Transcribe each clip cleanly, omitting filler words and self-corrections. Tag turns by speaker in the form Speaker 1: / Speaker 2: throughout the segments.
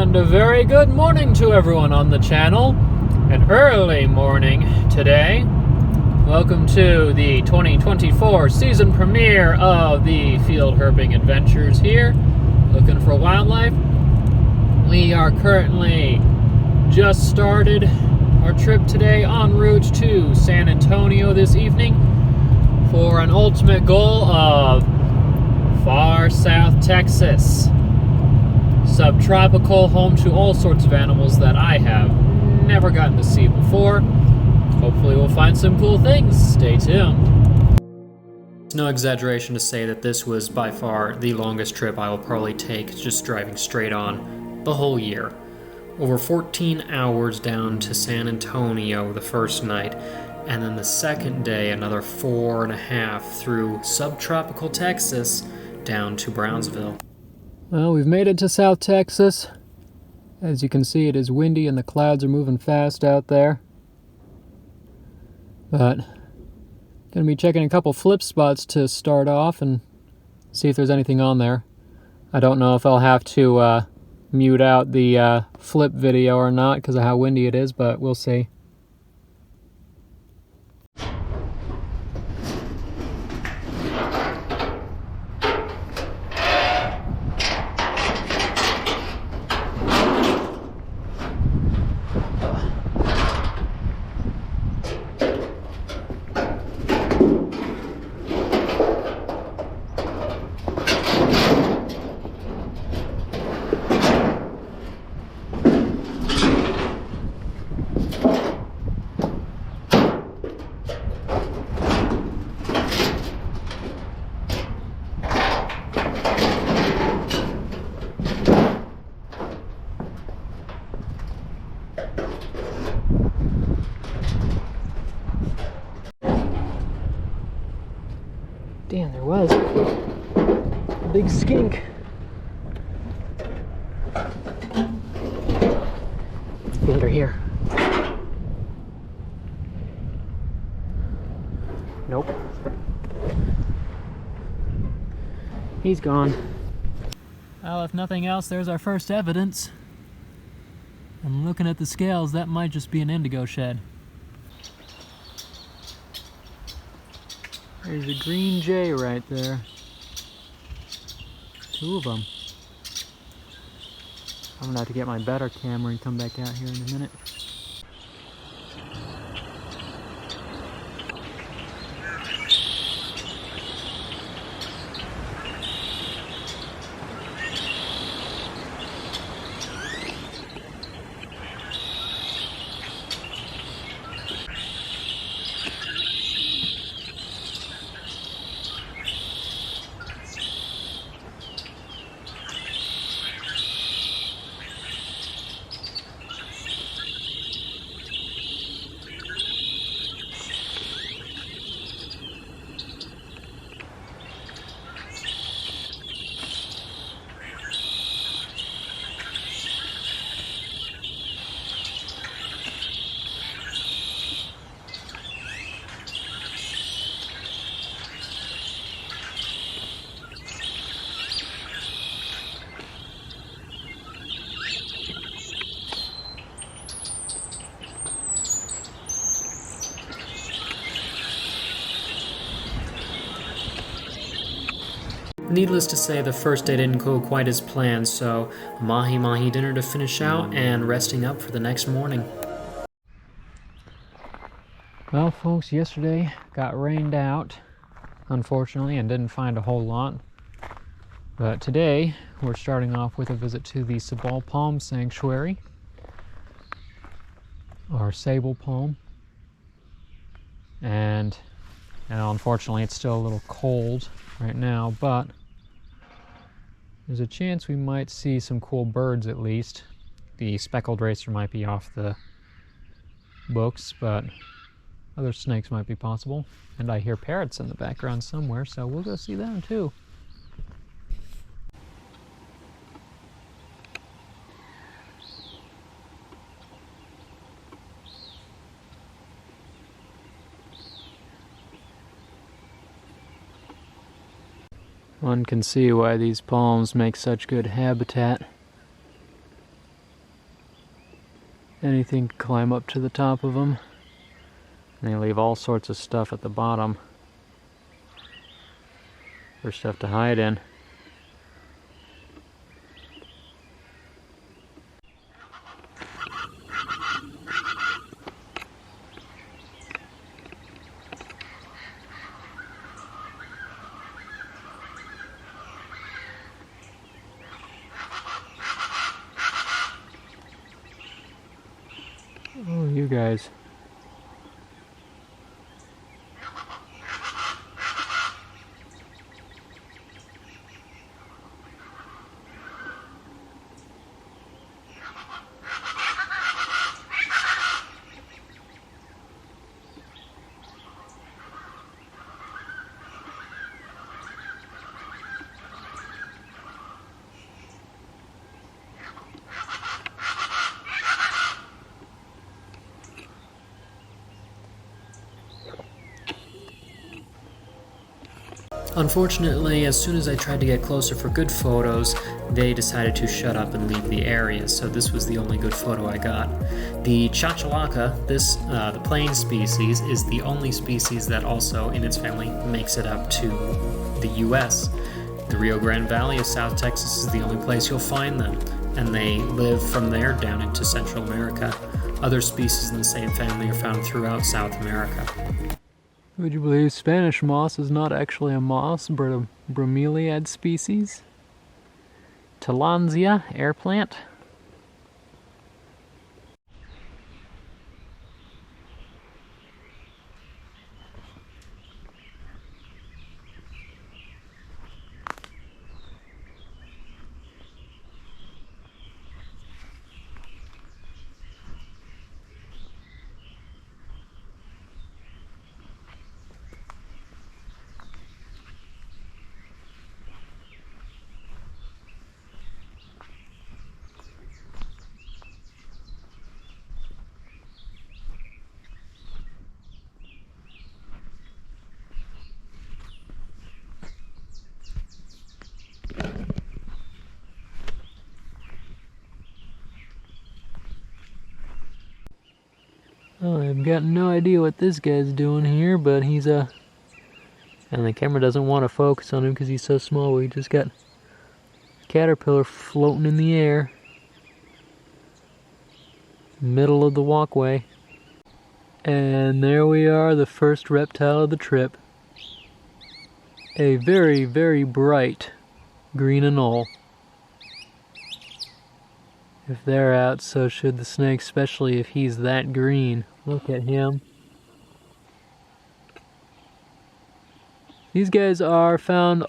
Speaker 1: And a very good morning to everyone on the channel. An early morning today. Welcome to the 2024 season premiere of the Field Herping Adventures here. Looking for wildlife. We are currently just started our trip today en route to San Antonio this evening for an ultimate goal of far south Texas. Subtropical, home to all sorts of animals that I have never gotten to see before. Hopefully we'll find some cool things. Stay tuned. It's no exaggeration to say that this was by far the longest trip I will probably take just driving straight on the whole year. Over 14 hours down to San Antonio the first night, and then the second day another 4.5 through subtropical Texas down to Brownsville. Well, we've made it to South Texas. As you can see, it is windy and the clouds are moving fast out there. But gonna be checking a couple flip spots to start off and see if there's anything on there. I don't know if I'll have to mute out the flip video or not because of how windy it is, but we'll see. Damn, there was a big skink. Be under here. Nope. He's gone. Well, if nothing else, there's our first evidence. I'm looking at the scales, that might just be an indigo shed. There's a green jay right there. 2 of them. I'm gonna have to get my better camera and come back out here in a minute. Needless to say, the first day didn't go quite as planned, so mahi-mahi dinner to finish out and resting up for the next morning. Well, folks, yesterday got rained out, unfortunately, and didn't find a whole lot. But today, we're starting off with a visit to the Sabal Palm Sanctuary, or sable palm. And unfortunately, it's still a little cold right now, but there's a chance we might see some cool birds at least. The speckled racer might be off the books, but other snakes might be possible. And I hear parrots in the background somewhere, so we'll go see them too. One can see why these palms make such good habitat. Anything can climb up to the top of them. And they leave all sorts of stuff at the bottom for stuff to hide in. Oh, you guys. Unfortunately, as soon as I tried to get closer for good photos, they decided to shut up and leave the area, so this was the only good photo I got. The chachalaca, the plain species, is the only species that also, in its family, makes it up to the US. The Rio Grande Valley of South Texas is the only place you'll find them, and they live from there down into Central America. Other species in the same family are found throughout South America. Would you believe Spanish moss is not actually a moss, but a bromeliad species? Tillandsia, air plant. Oh, I've got no idea what this guy's doing here, but he's and the camera doesn't want to focus on him because he's so small. We just got a caterpillar floating in the air, middle of the walkway. And there we are, the first reptile of the trip. A very, very bright green anole. If they're out, so should the snake, especially if he's that green. Look at him. These guys are found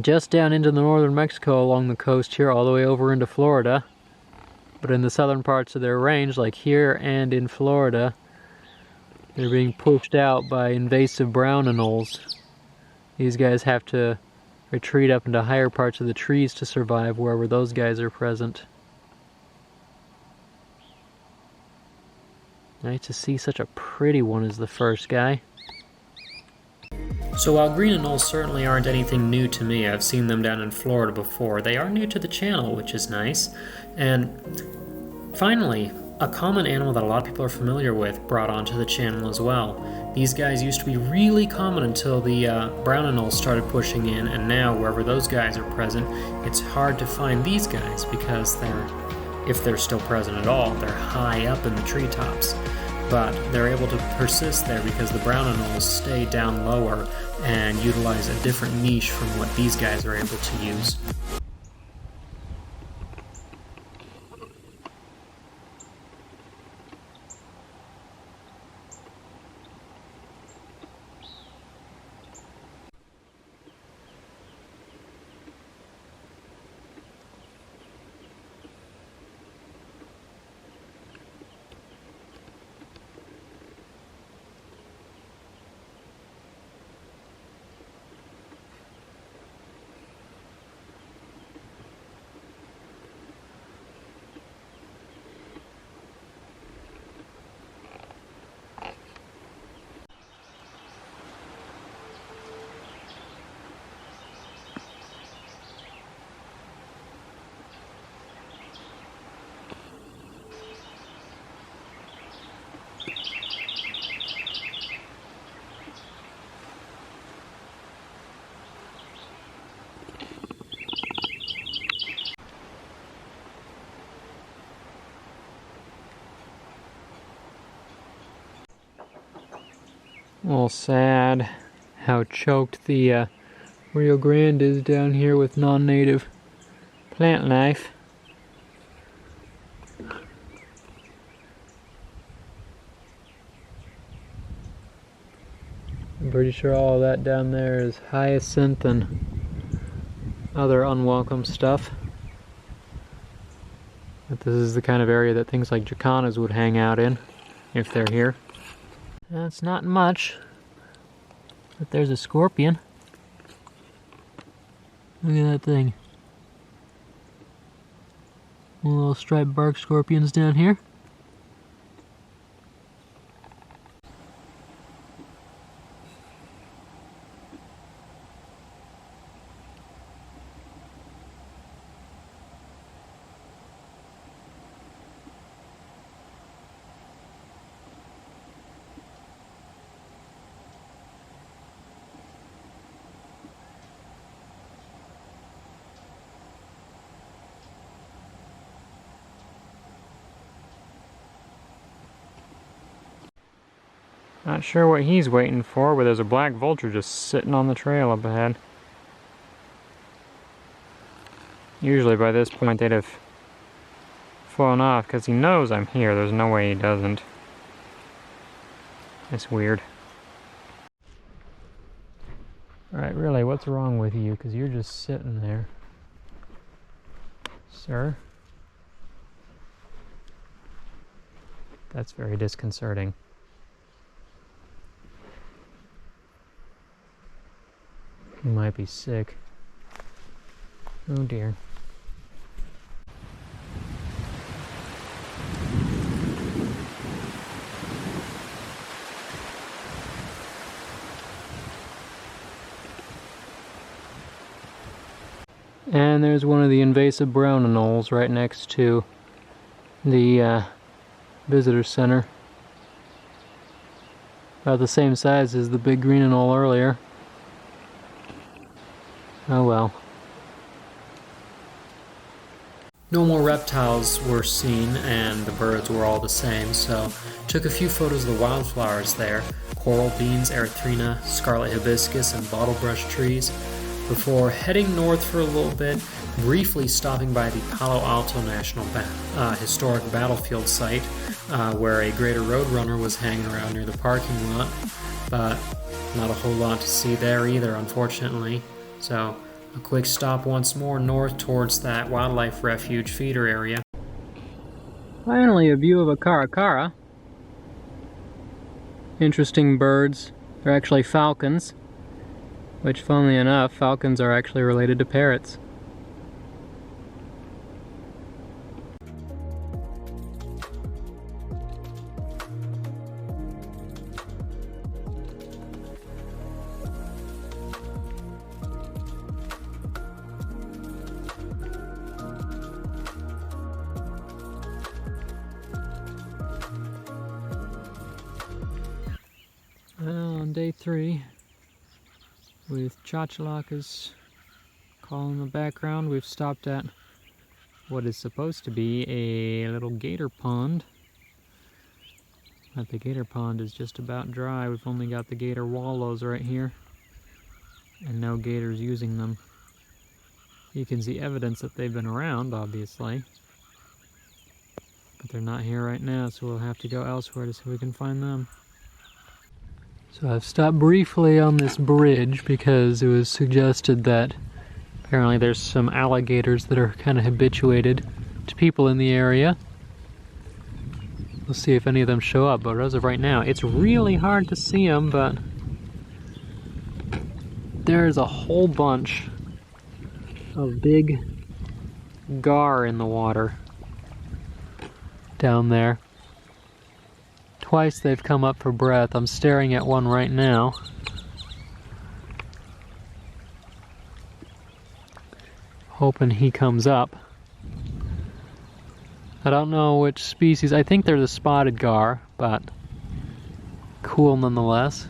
Speaker 1: just down into the northern Mexico along the coast here, all the way over into Florida. But in the southern parts of their range, like here and in Florida, they're being pushed out by invasive brown anoles. These guys have to retreat up into higher parts of the trees to survive wherever those guys are present. Nice to see such a pretty one as the first guy. So while green anoles certainly aren't anything new to me, I've seen them down in Florida before, they are new to the channel, which is nice. And finally, a common animal that a lot of people are familiar with brought onto the channel as well. These guys used to be really common until the brown anoles started pushing in, and now wherever those guys are present, it's hard to find these guys because if they're still present at all, they're high up in the treetops. But they're able to persist there because the brown anoles stay down lower and utilize a different niche from what these guys are able to use. A little sad how choked the Rio Grande is down here with non-native plant life. I'm pretty sure all of that down there is hyacinth and other unwelcome stuff. But this is the kind of area that things like jacanas would hang out in if they're here. That's not much, but there's a scorpion. Look at that thing. Little striped bark scorpions down here. Not sure what he's waiting for, but there's a black vulture just sitting on the trail up ahead. Usually by this point they'd have flown off because he knows I'm here. There's no way he doesn't. It's weird. Alright, really, what's wrong with you? Because you're just sitting there. Sir? That's very disconcerting. You might be sick. Oh dear. And there's one of the invasive brown anoles right next to the visitor center. About the same size as the big green anole earlier. Oh well. No more reptiles were seen and the birds were all the same, so took a few photos of the wildflowers there. Coral beans, erythrina, scarlet hibiscus, and bottlebrush trees, before heading north for a little bit, briefly stopping by the Palo Alto National Historic Battlefield site, where a greater roadrunner was hanging around near the parking lot, but not a whole lot to see there either, unfortunately. So, a quick stop once more north towards that wildlife refuge feeder area. Finally, a view of a caracara. Interesting birds. They're actually falcons, which, funnily enough, falcons are actually related to parrots. Well, on day 3, with chachalakas calling in the background, we've stopped at what is supposed to be a little gator pond. But the gator pond is just about dry. We've only got the gator wallows right here, and no gators using them. You can see evidence that they've been around, obviously, but they're not here right now, so we'll have to go elsewhere to see if we can find them. So I've stopped briefly on this bridge because it was suggested that apparently there's some alligators that are kind of habituated to people in the area. We'll see if any of them show up, but as of right now, it's really hard to see them, but there's a whole bunch of big gar in the water down there. Twice they've come up for breath. I'm staring at one right now. Hoping he comes up. I don't know which species. I think they're the spotted gar, but cool nonetheless.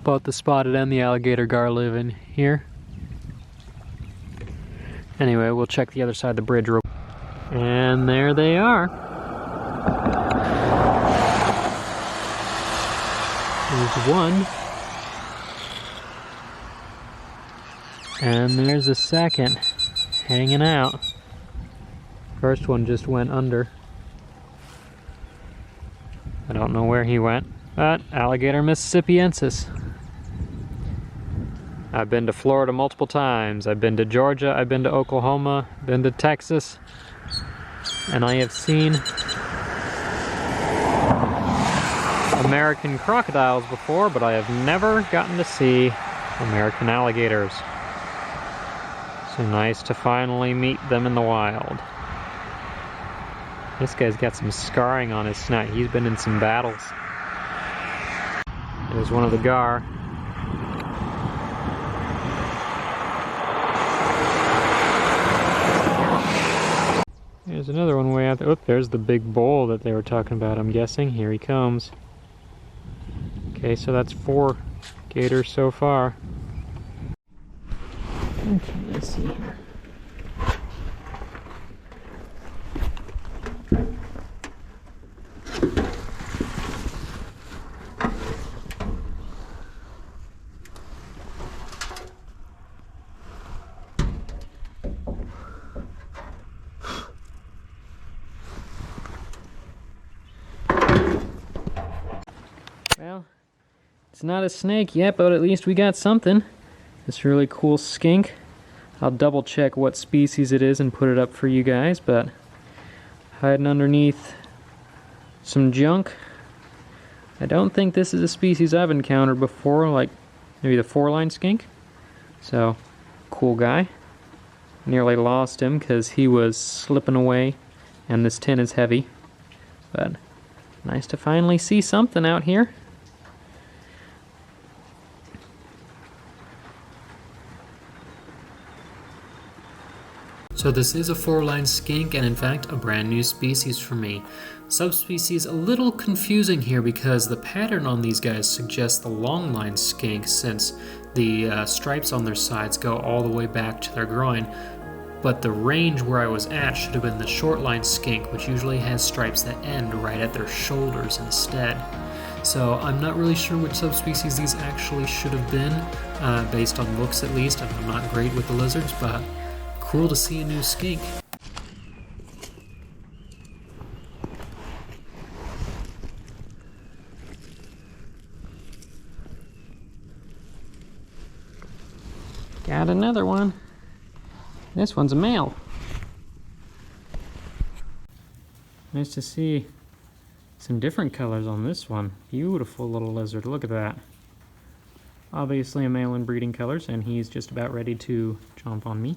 Speaker 1: Both the spotted and the alligator gar live in here. Anyway, we'll check the other side of the bridge real quick. And there they are. There's one. And there's a second hanging out. First one just went under. I don't know where he went, but alligator mississippiensis. I've been to Florida multiple times. I've been to Georgia, I've been to Oklahoma, been to Texas, and I have seen American crocodiles before, but I have never gotten to see American alligators. So nice to finally meet them in the wild. This guy's got some scarring on his snout. He's been in some battles. There's one of the gar. There's another one way out there. Oop, there's the big bull that they were talking about, I'm guessing. Here he comes. Okay, so that's 4 gators so far. Okay, let's see here. Well, it's not a snake yet, but at least we got something. This really cool skink. I'll double check what species it is and put it up for you guys, but hiding underneath some junk. I don't think this is a species I've encountered before, like maybe the 4-line skink. So, cool guy. Nearly lost him because he was slipping away and this tin is heavy. But nice to finally see something out here. So this is a 4-line skink, and in fact a brand new species for me. Subspecies a little confusing here because the pattern on these guys suggests the long line skink, since the stripes on their sides go all the way back to their groin. But the range where I was at should have been the short line skink, which usually has stripes that end right at their shoulders instead. So I'm not really sure which subspecies these actually should have been, based on looks at least. I'm not great with the lizards, but cool to see a new skink. Got another one. This one's a male. Nice to see some different colors on this one. Beautiful little lizard, look at that. Obviously a male in breeding colors, and he's just about ready to jump on me.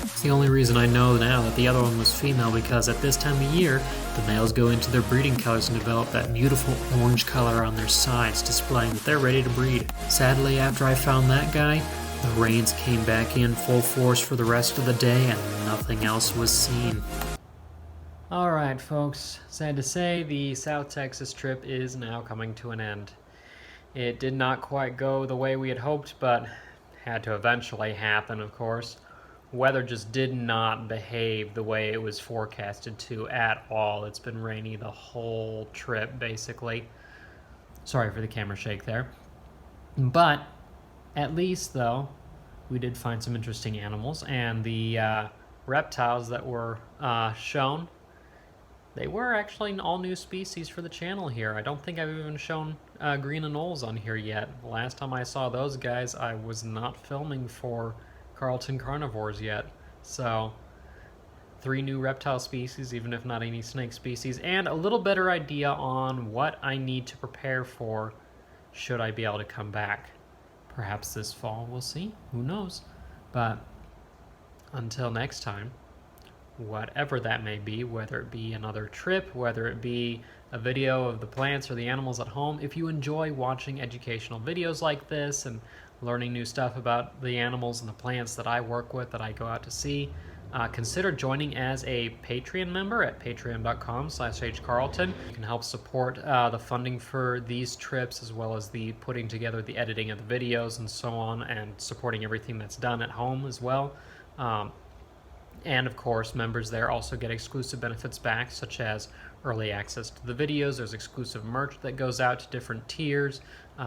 Speaker 1: It's the only reason I know now that the other one was female, because at this time of year, the males go into their breeding colors and develop that beautiful orange color on their sides, displaying that they're ready to breed. Sadly, after I found that guy, the rains came back in full force for the rest of the day and nothing else was seen. Alright folks, sad to say, the South Texas trip is now coming to an end. It did not quite go the way we had hoped, but had to eventually happen, of course. Weather just did not behave the way it was forecasted to at all. It's been rainy the whole trip, basically. Sorry for the camera shake there. But at least, though, we did find some interesting animals, and the reptiles that were shown, they were actually all new species for the channel here. I don't think I've even shown green anoles on here yet. The last time I saw those guys, I was not filming for Carlton Carnivores yet. So 3 new reptile species, even if not any snake species, and a little better idea on what I need to prepare for should I be able to come back. Perhaps this fall, we'll see, who knows. But until next time, whatever that may be, whether it be another trip, whether it be a video of the plants or the animals at home, if you enjoy watching educational videos like this and learning new stuff about the animals and the plants that I work with, that I go out to see, consider joining as a Patreon member at patreon.com/hcarlton. You can help support the funding for these trips, as well as the putting together the editing of the videos and so on, and supporting everything that's done at home as well. And of course, members there also get exclusive benefits back, such as early access to the videos. There's exclusive merch that goes out to different tiers.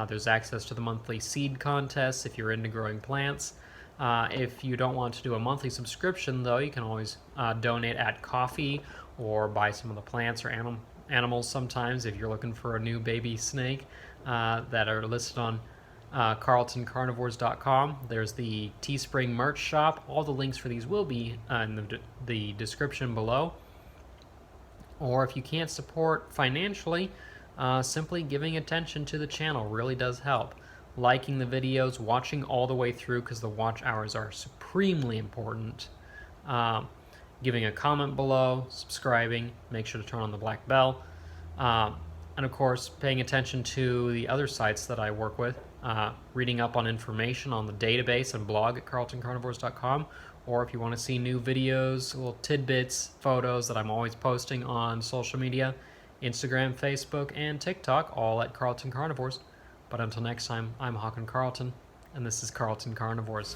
Speaker 1: There's access to the monthly seed contests if you're into growing plants. If you don't want to do a monthly subscription, though, you can always donate at coffee or buy some of the plants or animals sometimes if you're looking for a new baby snake that are listed on carltoncarnivores.com. There's the Teespring merch shop. All the links for these will be in the description below. Or if you can't support financially, simply giving attention to the channel really does help. Liking the videos, watching all the way through because the watch hours are supremely important. Giving a comment below, subscribing, make sure to turn on the black bell. And of course, paying attention to the other sites that I work with, reading up on information on the database and blog at carltoncarnivores.com, or if you want to see new videos, little tidbits, photos that I'm always posting on social media, Instagram, Facebook, and TikTok, all at Carlton Carnivores. But until next time, I'm Hawken Carlton, and this is Carlton Carnivores.